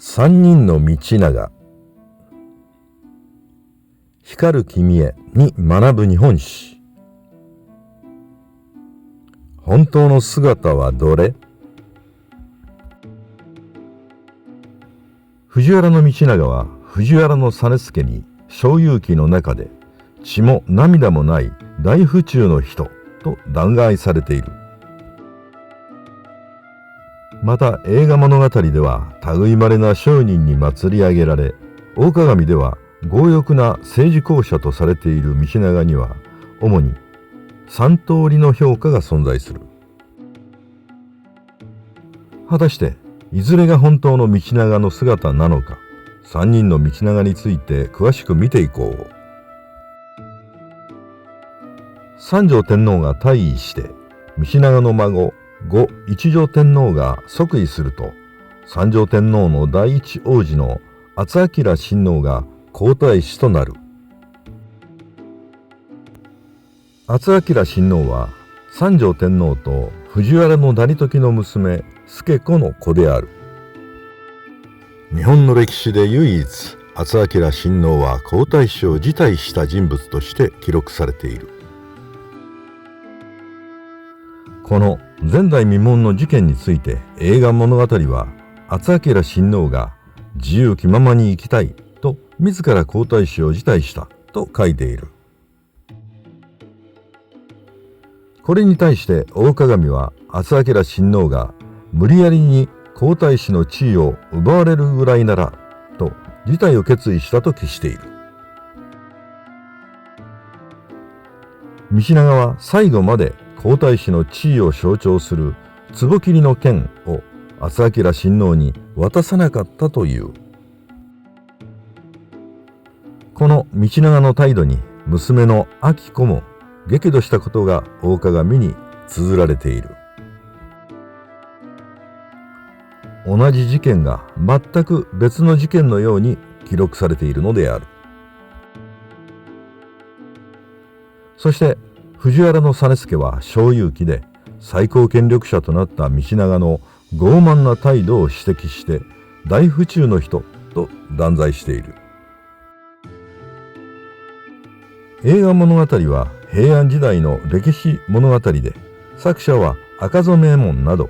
三人の道長、光る君へに学ぶ日本史。本当の姿はどれ？藤原道長は藤原実資に小遊記の中で血も涙もない大不忠の人と弾劾されている。また映画物語では類まれな商人に祭り上げられ、大鏡では強欲な政治公社とされている道長には主に3通りの評価が存在する。果たしていずれが本当の道長の姿なのか、3人の道長について詳しく見ていこう。三条天皇が退位して道長の孫後一条天皇が即位すると、三条天皇の第一王子の敦明親王が皇太子となる。敦明親王は三条天皇と藤原成時の娘助子の子である。日本の歴史で唯一敦明親王は皇太子を辞退した人物として記録されている。この前代未聞の事件について映画物語は、敦明親王が自由気ままに生きたいと自ら皇太子を辞退したと書いている。これに対して大鏡は敦明親王が無理やりに皇太子の地位を奪われるぐらいならと辞退を決意したと記している。道長は最後まで皇太子の地位を象徴する壺切の剣を敦明親王に渡さなかったという。この道長の態度に娘の明子も激怒したことが大鏡に綴られている。同じ事件が全く別の事件のように記録されているのである。そして藤原実資は小遊記で最高権力者となった道長の傲慢な態度を指摘して大不忠の人と断罪している。映画物語は平安時代の歴史物語で、作者は赤染右衛門など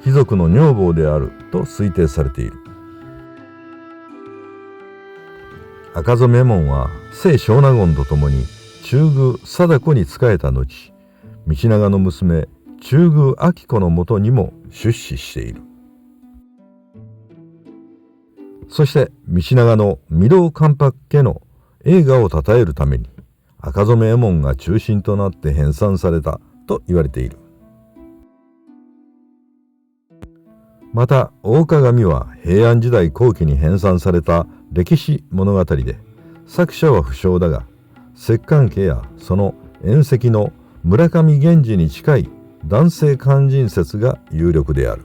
貴族の女房であると推定されている。赤染右衛門は清少納言とともに中宮貞子に仕えた後、道長の娘中宮明子のもとにも出仕している。そして道長の御堂関白家の栄華を称えるために赤染右衛門が中心となって編纂されたと言われている。また大鏡は平安時代後期に編纂された歴史物語で、作者は不詳だが摂関家やその縁戚の村上源氏に近い男性勧進説が有力である。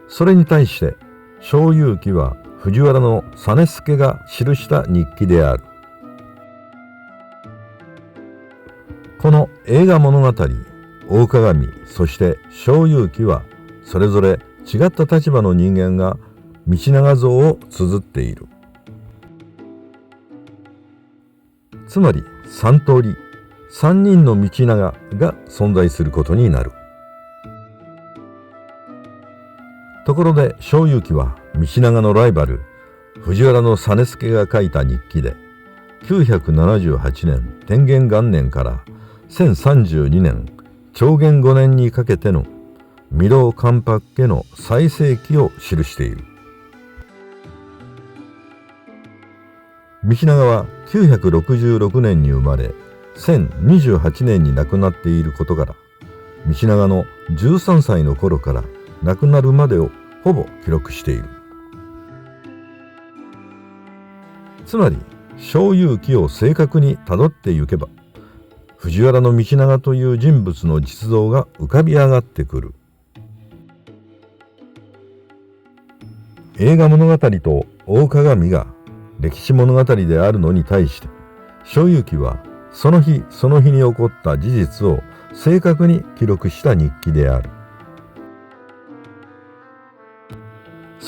それに対して小遊記は藤原実資が記した日記である。この映画物語、大鏡そして小遊記はそれぞれ違った立場の人間が道長像を綴っている。つまり3通り、3人の道長が存在することになる。ところで小遊記は道長のライバル藤原実資が書いた日記で、978年天元元年から1032年長元5年にかけての御堂関白家の最盛期を記している。道長は966年に生まれ1028年に亡くなっていることから、道長の13歳の頃から亡くなるまでをほぼ記録している。つまり小遊記を正確にたどってゆけば、藤原道長という人物の実像が浮かび上がってくる。映画物語と大鏡が歴史物語であるのに対して、小遊記はその日その日に起こった事実を正確に記録した日記である。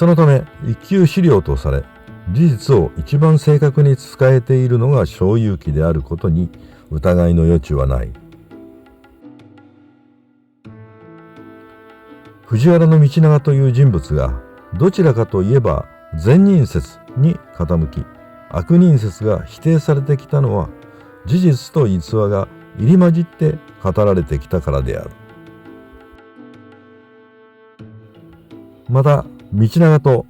そのため一級資料とされ、事実を一番正確に伝えているのが正勇記であることに疑いの余地はない。藤原道長という人物がどちらかといえば善人説に傾き、悪人説が否定されてきたのは、事実と逸話が入り混じって語られてきたからである。また道長と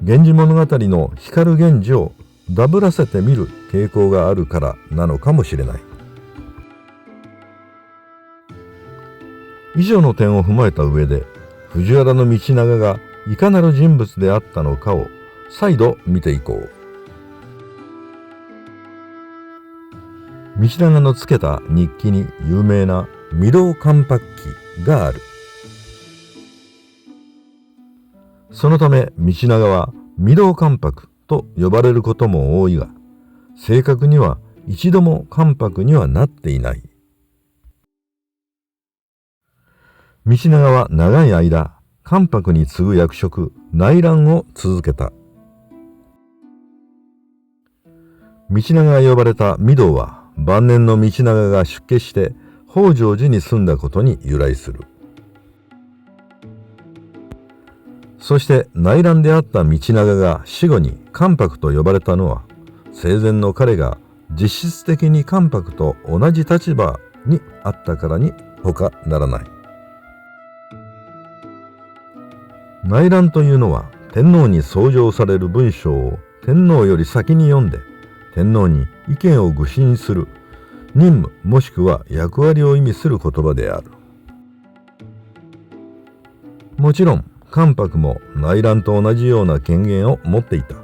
源氏物語の光源氏をダブらせてみる傾向があるからなのかもしれない。以上の点を踏まえた上で、藤原道長がいかなる人物であったのかを再度見ていこう。道長のつけた日記に有名な御堂関白記がある。そのため道長は御堂関白と呼ばれることも多いが、正確には一度も関白にはなっていない。道長は長い間、関白に次ぐ役職、内覧を続けた。道長が呼ばれた御堂は、晩年の道長が出家して北条寺に住んだことに由来する。そして内覧であった道長が死後に関白と呼ばれたのは、生前の彼が実質的に関白と同じ立場にあったからに他ならない。内覧というのは、天皇に奏上される文章を天皇より先に読んで、天皇に意見を具申する任務もしくは役割を意味する言葉である。もちろん関白も内覧と同じような権限を持っていた。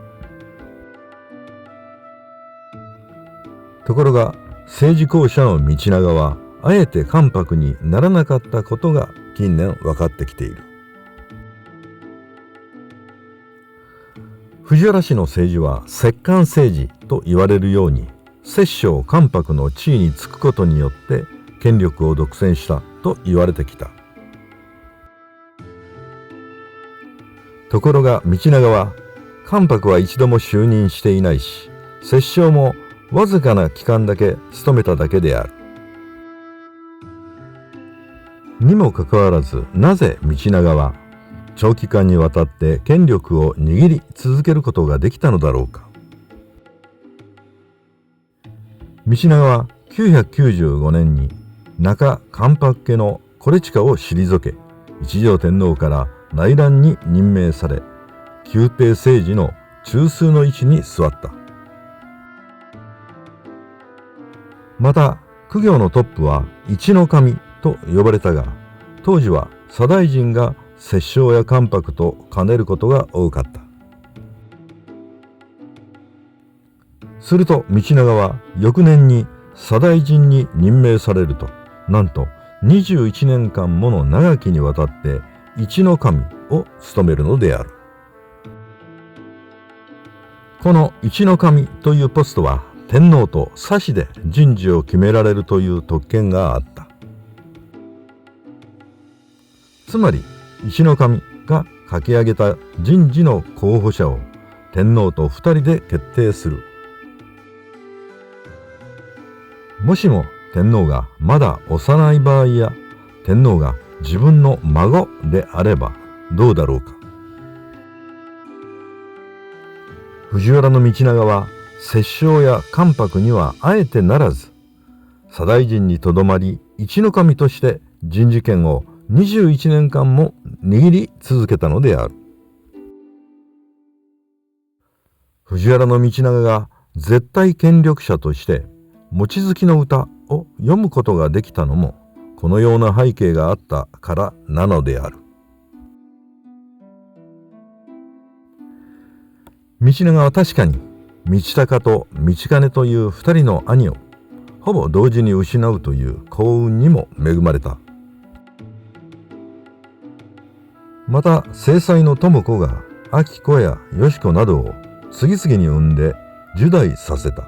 ところが政治公社の道長はあえて関白にならなかったことが近年分かってきている。藤原氏の政治は摂関政治と言われるように、摂政関白の地位につくことによって権力を独占したと言われてきた。ところが道長は、関白は一度も就任していないし、摂政もわずかな期間だけ務めただけである。にもかかわらず、なぜ道長は長期間にわたって権力を握り続けることができたのだろうか。道長は995年に中関白家の惟親を退け、一条天皇から内覧に任命され、宮廷政治の中枢の位置に座った。また公卿のトップは一の神と呼ばれたが、当時は左大臣が摂政や関白と兼ねることが多かった。すると道長は翌年に左大臣に任命されると、なんと21年間もの長きにわたって一の神を務めるのである。この一の神というポストは天皇と差しで人事を決められるという特権があった。つまり一の神が書き上げた人事の候補者を天皇と2人で決定する。もしも天皇がまだ幼い場合や天皇が自分の孫であればどうだろうか。藤原道長は摂政や関白にはあえてならず、左大臣にとどまり一の神として人事権を21年間も握り続けたのである。藤原道長が絶対権力者として望月の歌を読むことができたのも、このような背景があったからなのである。道長は確かに道隆と道兼という2人の兄をほぼ同時に失うという幸運にも恵まれた。また正妻の智子が彬子やよし子などを次々に産んで10代させた。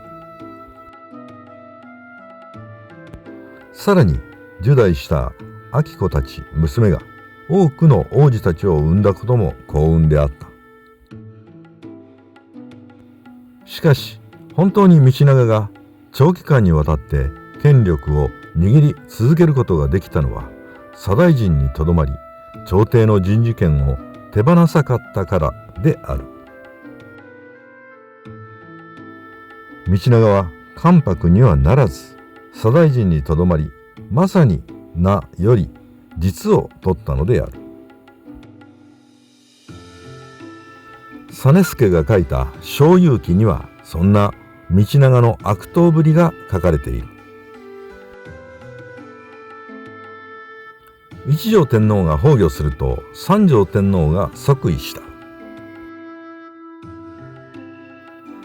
さらに10代した彬子たち娘が多くの王子たちを産んだことも幸運であった。しかし本当に道長が長期間にわたって権力を握り続けることができたのは左大臣にとどまり朝廷の人事権を手放さかったからである。道長は関白にはならず左大臣にとどまり、まさに名より実を取ったのである。実資が書いた「小遊記」にはそんな道長の悪党ぶりが書かれている。一条天皇が崩御すると三条天皇が即位した。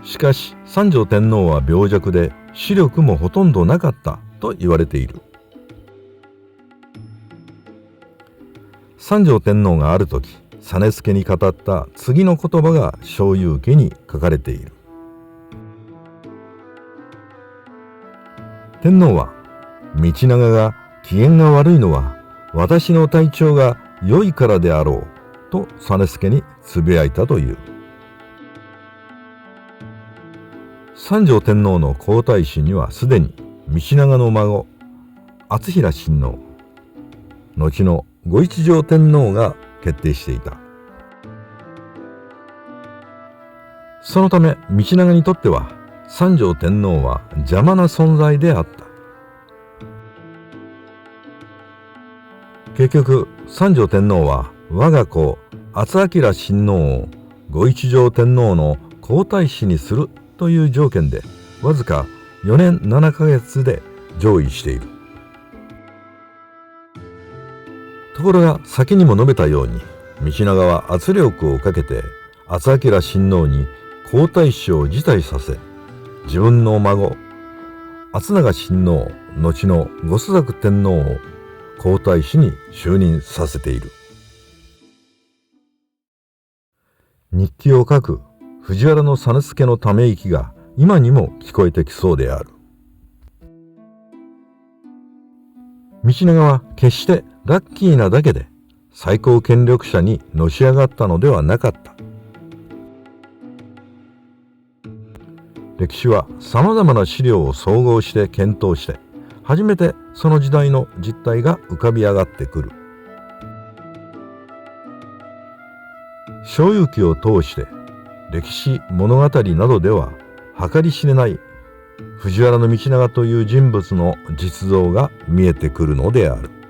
しかし三条天皇は病弱で視力もほとんどなかったと言われている。三条天皇がある時実資に語った次の言葉が小遊記に書かれている。天皇は道長が機嫌が悪いのは私の体調が良いからであろうと実資につぶやいたという。三条天皇の皇太子にはすでに道長の孫敦平親王、後の御一条天皇が決定していた。そのため道長にとっては三条天皇は邪魔な存在であった。結局三条天皇は我が子敦明親王を御一条天皇の皇太子にするという条件でわずか4年7ヶ月で上位している。ところが先にも述べたように道長は圧力をかけて敦明親王に皇太子を辞退させ、自分の孫敦長親王後の御朱雀天皇を皇太子に就任させている。日記を書く藤原実資のため息が今にも聞こえてきそうである。道長は決してラッキーなだけで最高権力者にのし上がったのではなかった。歴史はさまざまな資料を総合して検討して初めてその時代の実態が浮かび上がってくる。小遊記を通して歴史物語などでは計り知れない藤原道長という人物の実像が見えてくるのである。